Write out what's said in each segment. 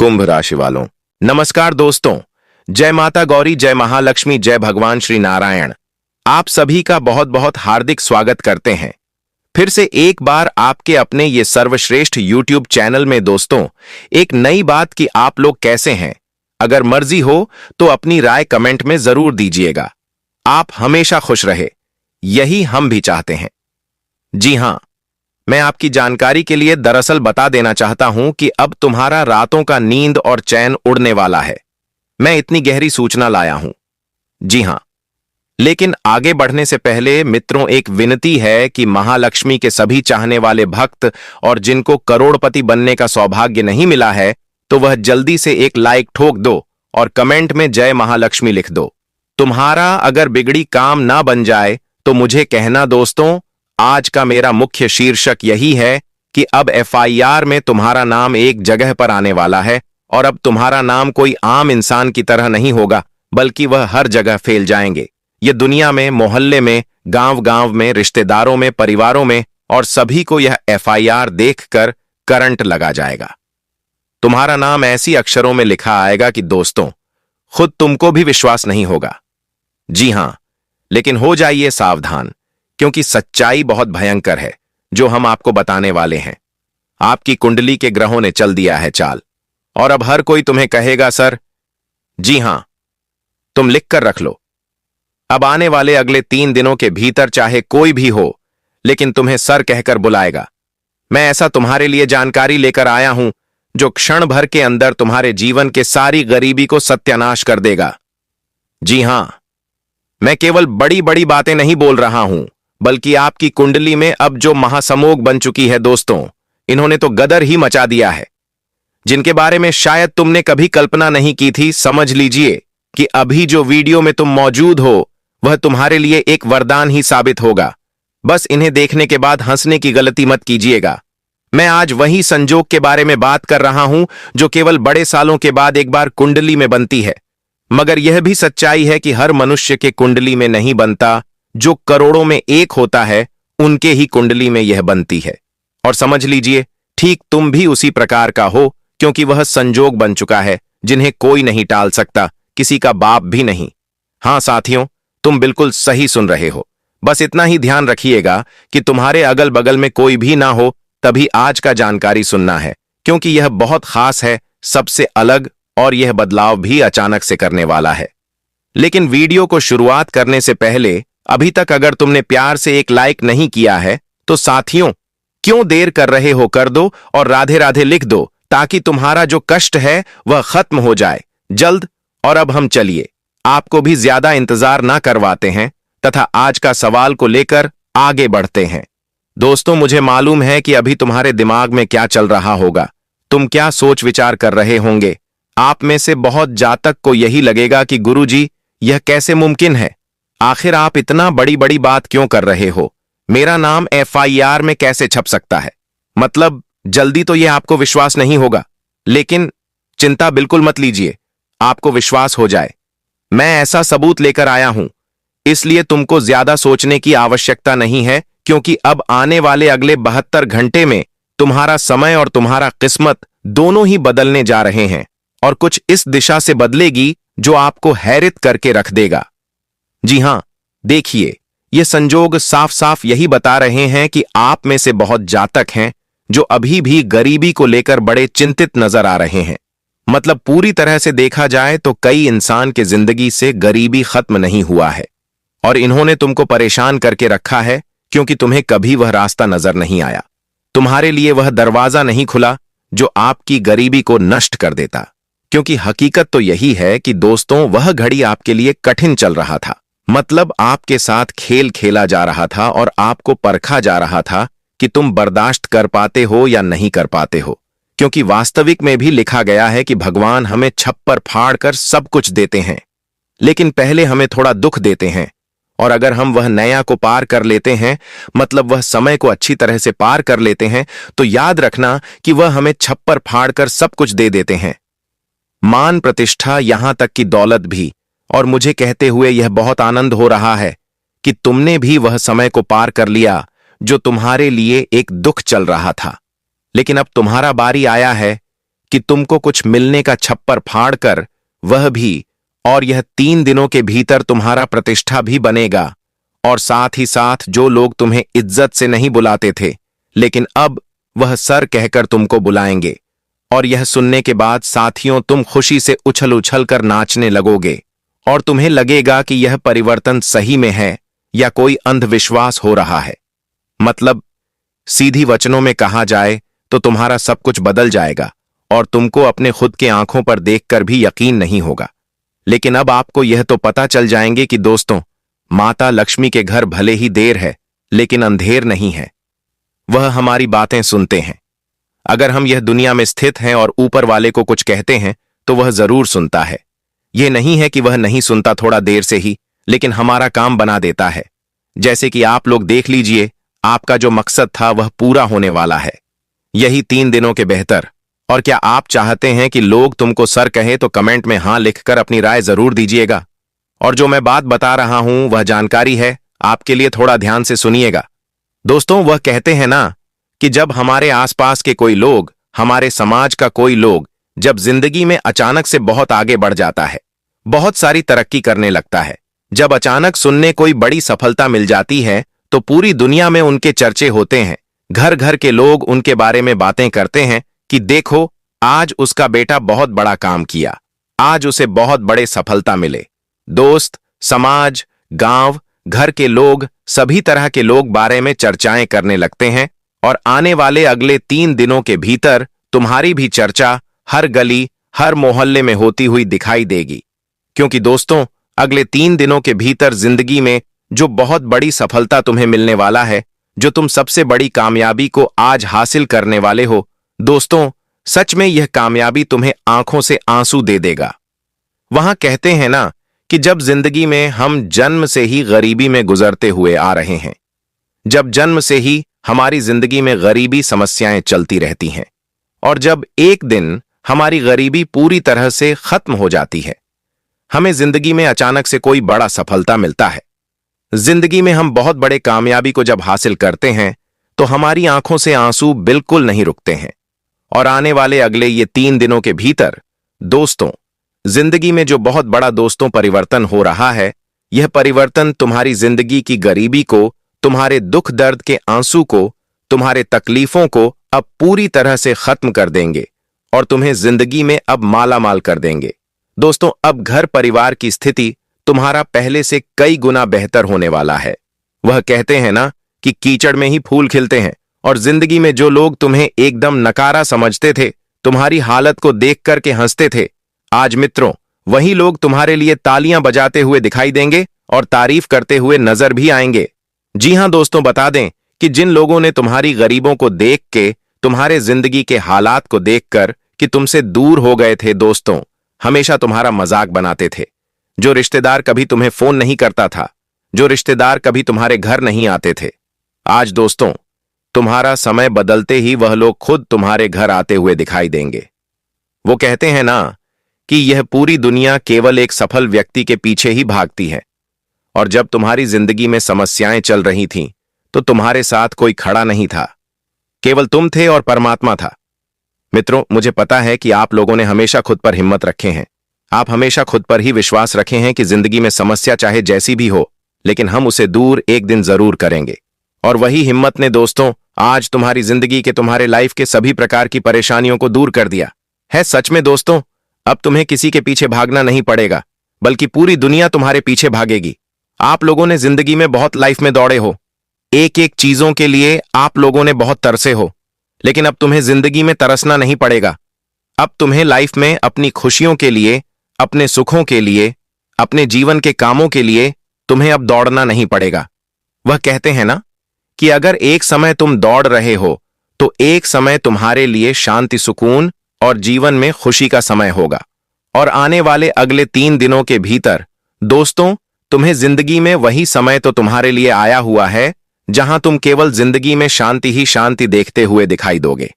कुंभ राशि वालों, नमस्कार दोस्तों। जय माता गौरी, जय महालक्ष्मी, जय भगवान श्री नारायण। आप सभी का बहुत बहुत हार्दिक स्वागत करते हैं फिर से एक बार आपके अपने ये सर्वश्रेष्ठ यूट्यूब चैनल में। दोस्तों, एक नई बात कि आप लोग कैसे हैं। अगर मर्जी हो तो अपनी राय कमेंट में जरूर दीजिएगा। आप हमेशा खुश रहे, यही हम भी चाहते हैं। जी हां, मैं आपकी जानकारी के लिए दरअसल बता देना चाहता हूं कि अब तुम्हारा रातों का नींद और चैन उड़ने वाला है। मैं इतनी गहरी सूचना लाया हूं। जी हां, लेकिन आगे बढ़ने से पहले मित्रों, एक विनती है कि महालक्ष्मी के सभी चाहने वाले भक्त और जिनको करोड़पति बनने का सौभाग्य नहीं मिला है, तो वह जल्दी से एक लाइक ठोक दो और कमेंट में जय महालक्ष्मी लिख दो। तुम्हारा अगर बिगड़ी काम ना बन जाए तो मुझे कहना। दोस्तों, आज का मेरा मुख्य शीर्षक यही है कि अब एफआईआर में तुम्हारा नाम एक जगह पर आने वाला है और अब तुम्हारा नाम कोई आम इंसान की तरह नहीं होगा, बल्कि वह हर जगह फैल जाएंगे। ये दुनिया में, मोहल्ले में, गांव-गांव में, रिश्तेदारों में, परिवारों में, और सभी को यह एफआईआर देखकर करंट लगा जाएगा। तुम्हारा नाम ऐसी अक्षरों में लिखा आएगा कि दोस्तों, खुद तुमको भी विश्वास नहीं होगा। जी हां, लेकिन हो जाइए सावधान, क्योंकि सच्चाई बहुत भयंकर है जो हम आपको बताने वाले हैं। आपकी कुंडली के ग्रहों ने चल दिया है चाल, और अब हर कोई तुम्हें कहेगा सर। जी हां, तुम लिख कर रख लो। अब आने वाले अगले 3 दिनों के भीतर चाहे कोई भी हो, लेकिन तुम्हें सर कहकर बुलाएगा। मैं ऐसा तुम्हारे लिए जानकारी लेकर आया हूं जो क्षण भर के अंदर तुम्हारे जीवन के सारी गरीबी को सत्यानाश कर देगा। जी हां, मैं केवल बड़ी बड़ी बातें नहीं बोल रहा हूं, बल्कि आपकी कुंडली में अब जो महासमोग बन चुकी है दोस्तों, इन्होंने तो गदर ही मचा दिया है, जिनके बारे में शायद तुमने कभी कल्पना नहीं की थी। समझ लीजिए कि अभी जो वीडियो में तुम मौजूद हो, वह तुम्हारे लिए एक वरदान ही साबित होगा। बस इन्हें देखने के बाद हंसने की गलती मत कीजिएगा। मैं आज वही संजोग के बारे में बात कर रहा हूं जो केवल बड़े सालों के बाद एक बार कुंडली में बनती है। मगर यह भी सच्चाई है कि हर मनुष्य के कुंडली में नहीं बनता। जो करोड़ों में एक होता है, उनके ही कुंडली में यह बनती है। और समझ लीजिए, ठीक तुम भी उसी प्रकार का हो, क्योंकि वह संजोग बन चुका है जिन्हें कोई नहीं टाल सकता, किसी का बाप भी नहीं। हां साथियों, तुम बिल्कुल सही सुन रहे हो। बस इतना ही ध्यान रखिएगा कि तुम्हारे अगल बगल में कोई भी ना हो, तभी आज का जानकारी सुनना है, क्योंकि यह बहुत खास है, सबसे अलग, और यह बदलाव भी अचानक से करने वाला है। लेकिन वीडियो को शुरुआत करने से पहले अभी तक अगर तुमने प्यार से एक लाइक नहीं किया है, तो साथियों, क्यों देर कर रहे हो, कर दो और राधे राधे लिख दो, ताकि तुम्हारा जो कष्ट है वह खत्म हो जाए जल्द। और अब हम चलिए, आपको भी ज्यादा इंतजार ना करवाते हैं तथा आज का सवाल को लेकर आगे बढ़ते हैं। दोस्तों, मुझे मालूम है कि अभी तुम्हारे दिमाग में क्या चल रहा होगा, तुम क्या सोच विचार कर रहे होंगे। आप में से बहुत जातक को यही लगेगा कि गुरुजी, यह कैसे मुमकिन है, आखिर आप इतना बड़ी बड़ी बात क्यों कर रहे हो, मेरा नाम एफआईआर में कैसे छप सकता है। मतलब जल्दी तो यह आपको विश्वास नहीं होगा, लेकिन चिंता बिल्कुल मत लीजिए, आपको विश्वास हो जाए। मैं ऐसा सबूत लेकर आया हूं, इसलिए तुमको ज्यादा सोचने की आवश्यकता नहीं है, क्योंकि अब आने वाले अगले 72 घंटे में तुम्हारा समय और तुम्हारा किस्मत दोनों ही बदलने जा रहे हैं, और कुछ इस दिशा से बदलेगी जो आपको हैरत करके रख देगा। जी हां, देखिए, ये संजोग साफ साफ यही बता रहे हैं कि आप में से बहुत जातक हैं जो अभी भी गरीबी को लेकर बड़े चिंतित नजर आ रहे हैं। मतलब पूरी तरह से देखा जाए तो कई इंसान के जिंदगी से गरीबी खत्म नहीं हुआ है, और इन्होंने तुमको परेशान करके रखा है, क्योंकि तुम्हें कभी वह रास्ता नजर नहीं आया, तुम्हारे लिए वह दरवाजा नहीं खुला जो आपकी गरीबी को नष्ट कर देता। क्योंकि हकीकत तो यही है कि दोस्तों, वह घड़ी आपके लिए कठिन चल रहा था। मतलब आपके साथ खेल खेला जा रहा था और आपको परखा जा रहा था कि तुम बर्दाश्त कर पाते हो या नहीं कर पाते हो। क्योंकि वास्तविक में भी लिखा गया है कि भगवान हमें छप्पर फाड़ कर सब कुछ देते हैं, लेकिन पहले हमें थोड़ा दुख देते हैं, और अगर हम वह नया को पार कर लेते हैं, मतलब वह समय को अच्छी तरह से पार कर लेते हैं, तो याद रखना कि वह हमें छप्पर फाड़ कर सब कुछ दे देते हैं। मान प्रतिष्ठा, यहां तक कि दौलत भी। और मुझे कहते हुए यह बहुत आनंद हो रहा है कि तुमने भी वह समय को पार कर लिया जो तुम्हारे लिए एक दुख चल रहा था। लेकिन अब तुम्हारा बारी आया है कि तुमको कुछ मिलने का छप्पर फाड़ कर, वह भी, और यह 3 दिनों के भीतर तुम्हारा प्रतिष्ठा भी बनेगा। और साथ ही साथ जो लोग तुम्हें इज्जत से नहीं बुलाते थे, लेकिन अब वह सर कहकर तुमको बुलाएंगे। और यह सुनने के बाद साथियों, तुम खुशी से उछल उछल कर नाचने लगोगे और तुम्हें लगेगा कि यह परिवर्तन सही में है या कोई अंधविश्वास हो रहा है। मतलब सीधी वचनों में कहा जाए तो तुम्हारा सब कुछ बदल जाएगा और तुमको अपने खुद के आंखों पर देखकर भी यकीन नहीं होगा। लेकिन अब आपको यह तो पता चल जाएंगे कि दोस्तों, माता लक्ष्मी के घर भले ही देर है लेकिन अंधेर नहीं है। वह हमारी बातें सुनते हैं। अगर हम यह दुनिया में स्थित हैं और ऊपर वाले को कुछ कहते हैं तो वह जरूर सुनता है। यह नहीं है कि वह नहीं सुनता थोड़ा देर से ही, लेकिन हमारा काम बना देता है। जैसे कि आप लोग देख लीजिए, आपका जो मकसद था वह पूरा होने वाला है। यही 3 दिनों के बेहतर। और क्या आप चाहते हैं कि लोग तुमको सर कहें तो कमेंट में हाँ लिखकर अपनी राय जरूर दीजिएगा। और जो मैं बात बता रहा हूं वह जानकारी है आपके लिए, थोड़ा ध्यान से सुनिएगा। दोस्तों, वह कहते हैं ना कि जब हमारे आसपास के कोई लोग, हमारे समाज का कोई लोग जब जिंदगी में अचानक से बहुत आगे बढ़ जाता है, बहुत सारी तरक्की करने लगता है, जब अचानक सुनने कोई बड़ी सफलता मिल जाती है तो पूरी दुनिया में उनके चर्चे होते हैं। घर घर के लोग उनके बारे में बातें करते हैं कि देखो, आज उसका बेटा बहुत बड़ा काम किया, आज उसे बहुत बड़े सफलता मिले। दोस्त, समाज, गांव, घर के लोग, सभी तरह के लोग बारे में चर्चाएं करने लगते हैं और आने वाले अगले 3 दिनों के भीतर तुम्हारी भी चर्चा हर गली, हर मोहल्ले में होती हुई दिखाई देगी। क्योंकि दोस्तों, अगले 3 दिनों के भीतर जिंदगी में जो बहुत बड़ी सफलता तुम्हें मिलने वाला है, जो तुम सबसे बड़ी कामयाबी को आज हासिल करने वाले हो, दोस्तों, सच में यह कामयाबी तुम्हें आंखों से आंसू दे देगा। वहां कहते हैं ना कि जब जिंदगी में हम जन्म से ही गरीबी में गुजरते हुए आ रहे हैं, जब जन्म से ही हमारी जिंदगी में गरीबी समस्याएं चलती रहती हैं, और जब एक दिन हमारी गरीबी पूरी तरह से खत्म हो जाती है, हमें जिंदगी में अचानक से कोई बड़ा सफलता मिलता है, जिंदगी में हम बहुत बड़े कामयाबी को जब हासिल करते हैं तो हमारी आंखों से आंसू बिल्कुल नहीं रुकते हैं। और आने वाले अगले ये 3 दिनों के भीतर दोस्तों, जिंदगी में जो बहुत बड़ा दोस्तों परिवर्तन हो रहा है, यह परिवर्तन तुम्हारी जिंदगी की गरीबी को, तुम्हारे दुख दर्द के आंसू को, तुम्हारे तकलीफों को अब पूरी तरह से खत्म कर देंगे और तुम्हें जिंदगी में अब माला माल कर देंगे। दोस्तों, अब घर परिवार की स्थिति तुम्हारा पहले से कई गुना बेहतर होने वाला है। वह कहते हैं ना कि कीचड़ में ही फूल खिलते हैं, और जिंदगी में जो लोग तुम्हें एकदम नकारा समझते थे, तुम्हारी हालत को देख करके हंसते थे, आज मित्रों वही लोग तुम्हारे लिए तालियां बजाते हुए दिखाई देंगे और तारीफ करते हुए नजर भी आएंगे। जी हां दोस्तों, बता दें कि जिन लोगों ने तुम्हारी गरीबों को देख के, तुम्हारे जिंदगी के हालात को देखकर कि तुमसे दूर हो गए थे दोस्तों, हमेशा तुम्हारा मजाक बनाते थे, जो रिश्तेदार कभी तुम्हें फोन नहीं करता था, जो रिश्तेदार कभी तुम्हारे घर नहीं आते थे, आज दोस्तों तुम्हारा समय बदलते ही वह लोग खुद तुम्हारे घर आते हुए दिखाई देंगे। वो कहते हैं ना कि यह पूरी दुनिया केवल एक सफल व्यक्ति के पीछे ही भागती है, और जब तुम्हारी जिंदगी में समस्याएं चल रही थीं तो तुम्हारे साथ कोई खड़ा नहीं था, केवल तुम थे और परमात्मा था। मित्रों, मुझे पता है कि आप लोगों ने हमेशा खुद पर हिम्मत रखे हैं, आप हमेशा खुद पर ही विश्वास रखे हैं कि जिंदगी में समस्या चाहे जैसी भी हो, लेकिन हम उसे दूर एक दिन जरूर करेंगे। और वही हिम्मत ने दोस्तों आज तुम्हारी जिंदगी के, तुम्हारे लाइफ के सभी प्रकार की परेशानियों को दूर कर दिया है। सच में दोस्तों, अब तुम्हें किसी के पीछे भागना नहीं पड़ेगा, बल्कि पूरी दुनिया तुम्हारे पीछे भागेगी। आप लोगों ने जिंदगी में बहुत लाइफ में दौड़े हो, एक एक चीजों के लिए आप लोगों ने बहुत तरसे हो, लेकिन अब तुम्हें जिंदगी में तरसना नहीं पड़ेगा। अब तुम्हें लाइफ में अपनी खुशियों के लिए, अपने सुखों के लिए, अपने जीवन के कामों के लिए तुम्हें अब दौड़ना नहीं पड़ेगा। वह कहते हैं ना कि अगर एक समय तुम दौड़ रहे हो तो एक समय तुम्हारे लिए शांति, सुकून और जीवन में खुशी का समय होगा। और आने वाले अगले 3 दिनों के भीतर दोस्तों, तुम्हें जिंदगी में वही समय तो तुम्हारे लिए आया हुआ है जहां तुम केवल जिंदगी में शांति ही शांति देखते हुए दिखाई दोगे।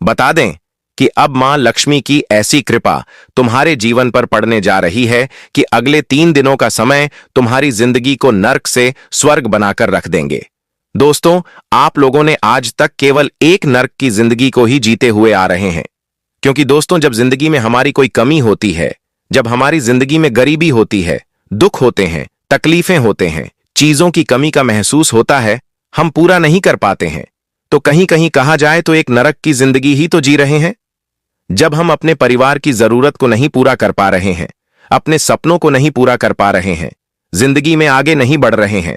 बता दें कि अब मां लक्ष्मी की ऐसी कृपा तुम्हारे जीवन पर पड़ने जा रही है कि अगले 3 दिनों का समय तुम्हारी जिंदगी को नर्क से स्वर्ग बनाकर रख देंगे। दोस्तों, आप लोगों ने आज तक केवल एक नर्क की जिंदगी को ही जीते हुए आ रहे हैं। क्योंकि दोस्तों, जब जिंदगी में हमारी कोई कमी होती है, जब हमारी जिंदगी में गरीबी होती है, दुख होते हैं, तकलीफें होते हैं, चीजों की कमी का महसूस होता है, हम पूरा नहीं कर पाते हैं, तो कहीं कहीं कहा जाए तो एक नरक की जिंदगी ही तो जी रहे हैं। जब हम अपने परिवार की जरूरत को नहीं पूरा कर पा रहे हैं, अपने सपनों को नहीं पूरा कर पा रहे हैं, जिंदगी में आगे नहीं बढ़ रहे हैं,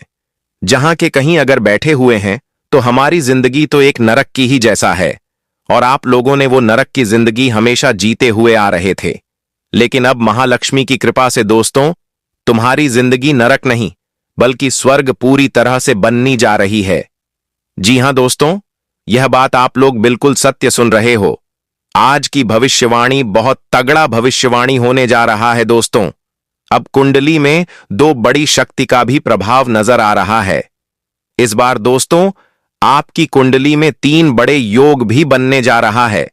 जहां के कहीं अगर बैठे हुए हैं, तो हमारी जिंदगी तो एक नरक की ही जैसा है। और आप लोगों ने वो नरक की जिंदगी हमेशा जीते हुए आ रहे थे। लेकिन अब महालक्ष्मी की कृपा से दोस्तों, तुम्हारी जिंदगी नरक नहीं बल्कि स्वर्ग पूरी तरह से बननी जा रही है। जी हां दोस्तों, यह बात आप लोग बिल्कुल सत्य सुन रहे हो। आज की भविष्यवाणी बहुत तगड़ा भविष्यवाणी होने जा रहा है दोस्तों। अब कुंडली में दो बड़ी शक्ति का भी प्रभाव नजर आ रहा है। इस बार दोस्तों, आपकी कुंडली में तीन बड़े योग भी बनने जा रहा है।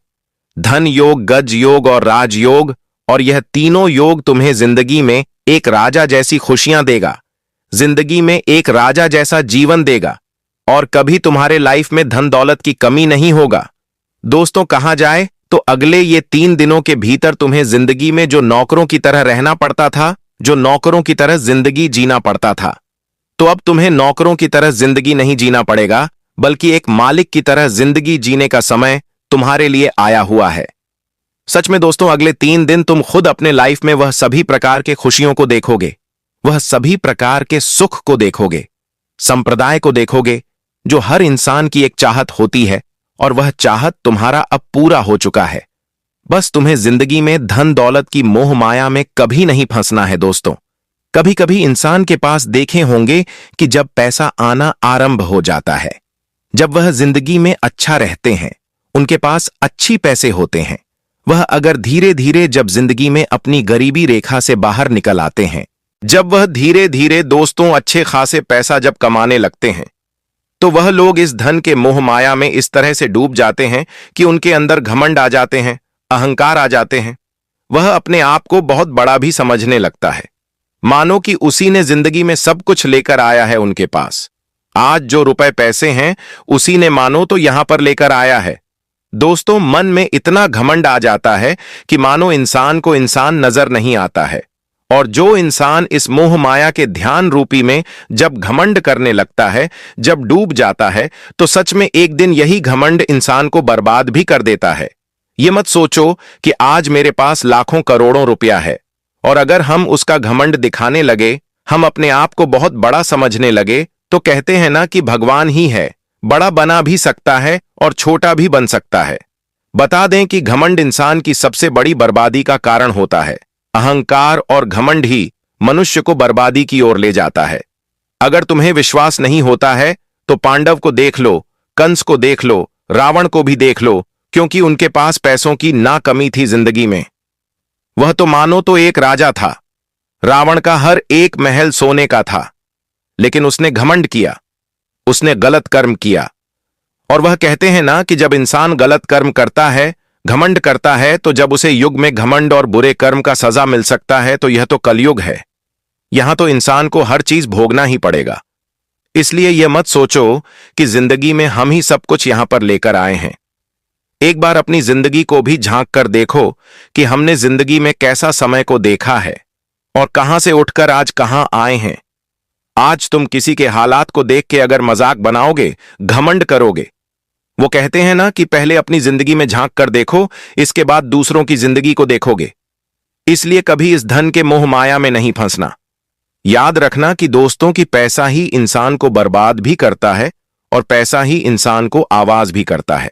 धन योग, गज योग और राज योग। और यह तीनों योग तुम्हें जिंदगी में एक राजा जैसी खुशियां देगा, जिंदगी में एक राजा जैसा जीवन देगा, और कभी तुम्हारे लाइफ में धन दौलत की कमी नहीं होगा। दोस्तों, कहा जाए तो अगले ये 3 दिनों के भीतर तुम्हें जिंदगी में जो नौकरों की तरह रहना पड़ता था, जो नौकरों की तरह जिंदगी जीना पड़ता था, तो अब तुम्हें नौकरों की तरह जिंदगी नहीं जीना पड़ेगा, बल्कि एक मालिक की तरह जिंदगी जीने का समय तुम्हारे लिए आया हुआ है। सच में दोस्तों, अगले 3 दिन तुम खुद अपने लाइफ में वह सभी प्रकार के खुशियों को देखोगे, वह सभी प्रकार के सुख को देखोगे, संप्रदाय को देखोगे, जो हर इंसान की एक चाहत होती है, और वह चाहत तुम्हारा अब पूरा हो चुका है। बस तुम्हें जिंदगी में धन दौलत की मोह माया में कभी नहीं फंसना है दोस्तों। कभी कभी इंसान के पास देखे होंगे कि जब पैसा आना आरंभ हो जाता है, जब वह जिंदगी में अच्छा रहते हैं, उनके पास अच्छी पैसे होते हैं, वह अगर धीरे धीरे जब जिंदगी में अपनी गरीबी रेखा से बाहर निकल आते हैं, जब वह धीरे धीरे दोस्तों अच्छे खासे पैसा जब कमाने लगते हैं, तो वह लोग इस धन के मोह माया में इस तरह से डूब जाते हैं कि उनके अंदर घमंड आ जाते हैं, अहंकार आ जाते हैं। वह अपने आप को बहुत बड़ा भी समझने लगता है, मानो कि उसी ने जिंदगी में सब कुछ लेकर आया है उनके पास। आज जो रुपए पैसे हैं, उसी ने मानो तो यहां पर लेकर आया है। दोस्तों, मन में इतना घमंड आ जाता है कि मानो इंसान को इंसान नजर नहीं आता है। और जो इंसान इस मोह माया के ध्यान रूपी में जब घमंड करने लगता है, जब डूब जाता है, तो सच में एक दिन यही घमंड इंसान को बर्बाद भी कर देता है। ये मत सोचो कि आज मेरे पास लाखों करोड़ों रुपया है, और अगर हम उसका घमंड दिखाने लगे, हम अपने आप को बहुत बड़ा समझने लगे, तो कहते हैं ना कि भगवान ही है, बड़ा बना भी सकता है और छोटा भी बन सकता है। बता दें कि घमंड इंसान की सबसे बड़ी बर्बादी का कारण होता है। अहंकार और घमंड ही मनुष्य को बर्बादी की ओर ले जाता है। अगर तुम्हें विश्वास नहीं होता है तो पांडव को देख लो, कंस को देख लो, रावण को भी देख लो, क्योंकि उनके पास पैसों की ना कमी थी जिंदगी में। वह तो मानो तो एक राजा था, रावण का हर एक महल सोने का था, लेकिन उसने घमंड किया, उसने गलत कर्म किया। और वह कहते हैं ना कि जब इंसान गलत कर्म करता है, घमंड करता है, तो जब उसे युग में घमंड और बुरे कर्म का सजा मिल सकता है, तो यह तो कलयुग है। यहां तो इंसान को हर चीज भोगना ही पड़ेगा। इसलिए यह मत सोचो कि जिंदगी में हम ही सब कुछ यहां पर लेकर आए हैं। एक बार अपनी जिंदगी को भी झांक कर देखो कि हमने जिंदगी में कैसा समय को देखा है और कहां से उठकर आज कहां आए हैं। आज तुम किसी के हालात को देख के अगर मजाक बनाओगे, घमंड करोगे, वो कहते हैं ना कि पहले अपनी जिंदगी में झांक कर देखो, इसके बाद दूसरों की जिंदगी को देखोगे। इसलिए कभी इस धन के मोह माया में नहीं फंसना। याद रखना कि दोस्तों की पैसा ही इंसान को बर्बाद भी करता है और पैसा ही इंसान को आवाज भी करता है।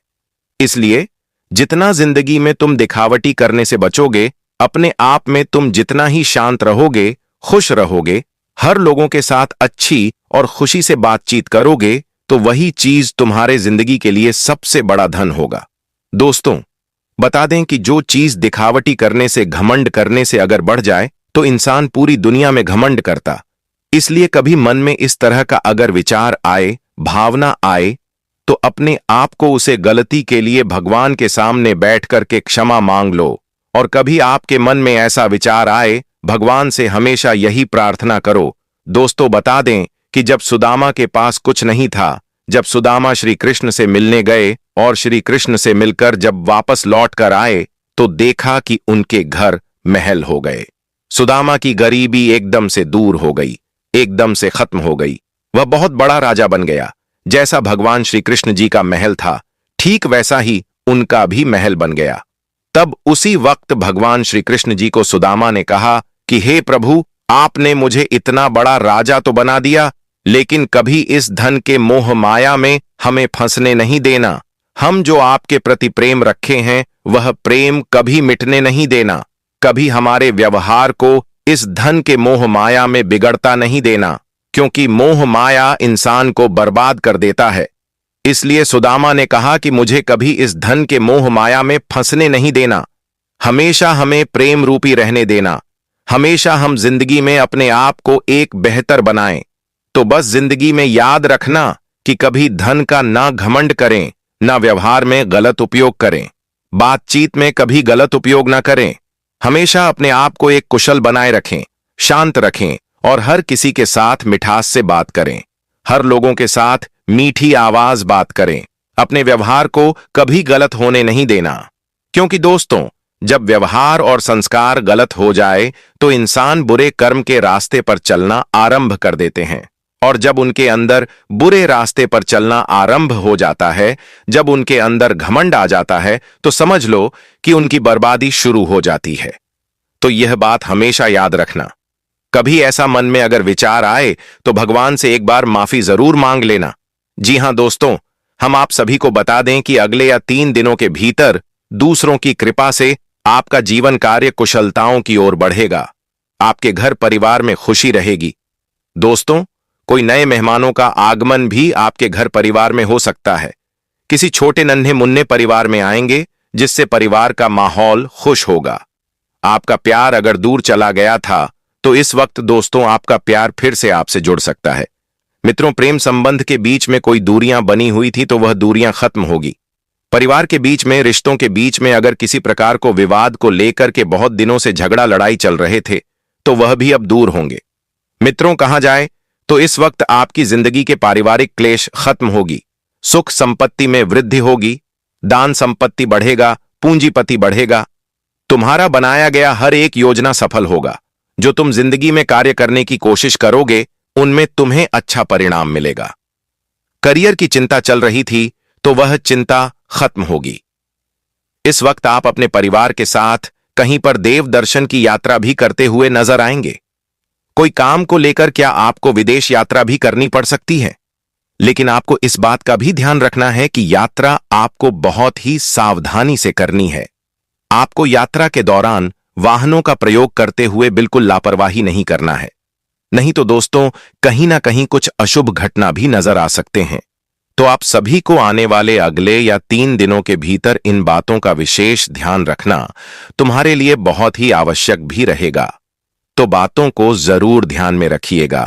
इसलिए जितना जिंदगी में तुम दिखावटी करने से बचोगे, अपने आप में तुम जितना ही शांत रहोगे, खुश रहोगे, हर लोगों के साथ अच्छी और खुशी से बातचीत करोगे, तो वही चीज तुम्हारे जिंदगी के लिए सबसे बड़ा धन होगा। दोस्तों, बता दें कि जो चीज दिखावटी करने से, घमंड करने से अगर बढ़ जाए, तो इंसान पूरी दुनिया में घमंड करता। इसलिए कभी मन में इस तरह का अगर विचार आए, भावना आए, तो अपने आप को उसे गलती के लिए भगवान के सामने बैठ करके क्षमा मांग लो। और कभी आपके मन में ऐसा विचार आए, भगवान से हमेशा यही प्रार्थना करो। दोस्तों, बता दें कि जब सुदामा के पास कुछ नहीं था, जब सुदामा श्री कृष्ण से मिलने गए और श्री कृष्ण से मिलकर जब वापस लौट कर आए, तो देखा कि उनके घर महल हो गए। सुदामा की गरीबी एकदम से दूर हो गई, एकदम से खत्म हो गई। वह बहुत बड़ा राजा बन गया। जैसा भगवान श्री कृष्ण जी का महल था, ठीक वैसा ही उनका भी महल बन गया। तब उसी वक्त भगवान श्री कृष्ण जी को सुदामा ने कहा कि हे प्रभु, आपने मुझे इतना बड़ा राजा तो बना दिया, लेकिन कभी इस धन के मोह माया में हमें फंसने नहीं देना। हम जो आपके प्रति प्रेम रखे हैं, वह प्रेम कभी मिटने नहीं देना। कभी हमारे व्यवहार को इस धन के मोह माया में बिगड़ता नहीं देना, क्योंकि मोह माया इंसान को बर्बाद कर देता है। इसलिए सुदामा ने कहा कि मुझे कभी इस धन के मोह माया में फंसने नहीं देना। हमेशा हमें प्रेम रूपी रहने देना। हमेशा हम जिंदगी में अपने आप को एक बेहतर बनाएं। तो बस जिंदगी में याद रखना कि कभी धन का ना घमंड करें, ना व्यवहार में गलत उपयोग करें, बातचीत में कभी गलत उपयोग ना करें। हमेशा अपने आप को एक कुशल बनाए रखें, शांत रखें और हर किसी के साथ मिठास से बात करें। हर लोगों के साथ मीठी आवाज बात करें। अपने व्यवहार को कभी गलत होने नहीं देना, क्योंकि दोस्तों, जब व्यवहार और संस्कार गलत हो जाए तो इंसान बुरे कर्म के रास्ते पर चलना आरंभ कर देते हैं। और जब उनके अंदर बुरे रास्ते पर चलना आरंभ हो जाता है, जब उनके अंदर घमंड आ जाता है, तो समझ लो कि उनकी बर्बादी शुरू हो जाती है। तो यह बात हमेशा याद रखना। कभी ऐसा मन में अगर विचार आए तो भगवान से एक बार माफी जरूर मांग लेना। जी हां दोस्तों, हम आप सभी को बता दें कि अगले या 3 दिनों के भीतर दूसरों की कृपा से आपका जीवन कार्य कुशलताओं की ओर बढ़ेगा। आपके घर परिवार में खुशी रहेगी। दोस्तों, कोई नए मेहमानों का आगमन भी आपके घर परिवार में हो सकता है। किसी छोटे नन्हे मुन्ने परिवार में आएंगे, जिससे परिवार का माहौल खुश होगा। आपका प्यार अगर दूर चला गया था, तो इस वक्त दोस्तों आपका प्यार फिर से आपसे जुड़ सकता है। मित्रों, प्रेम संबंध के बीच में कोई दूरियां बनी हुई थी तो वह दूरियां खत्म होगी। परिवार के बीच में, रिश्तों के बीच में अगर किसी प्रकार को विवाद को लेकर के बहुत दिनों से झगड़ा लड़ाई चल रहे थे, तो वह भी अब दूर होंगे। मित्रों, कहा जाए तो इस वक्त आपकी जिंदगी के पारिवारिक क्लेश खत्म होगी। सुख संपत्ति में वृद्धि होगी, दान संपत्ति बढ़ेगा, पूंजीपति बढ़ेगा। तुम्हारा बनाया गया हर एक योजना सफल होगा। जो तुम जिंदगी में कार्य करने की कोशिश करोगे, उनमें तुम्हें अच्छा परिणाम मिलेगा। करियर की चिंता चल रही थी तो वह चिंता खत्म होगी। इस वक्त आप अपने परिवार के साथ कहीं पर देव दर्शन की यात्रा भी करते हुए नजर आएंगे। कोई काम को लेकर क्या आपको विदेश यात्रा भी करनी पड़ सकती है, लेकिन आपको इस बात का भी ध्यान रखना है कि यात्रा आपको बहुत ही सावधानी से करनी है। आपको यात्रा के दौरान वाहनों का प्रयोग करते हुए बिल्कुल लापरवाही नहीं करना है, नहीं तो दोस्तों कहीं ना कहीं कुछ अशुभ घटना भी नजर आ सकते हैं। तो आप सभी को आने वाले अगले या 3 दिनों के भीतर इन बातों का विशेष ध्यान रखना तुम्हारे लिए बहुत ही आवश्यक भी रहेगा। तो बातों को जरूर ध्यान में रखिएगा।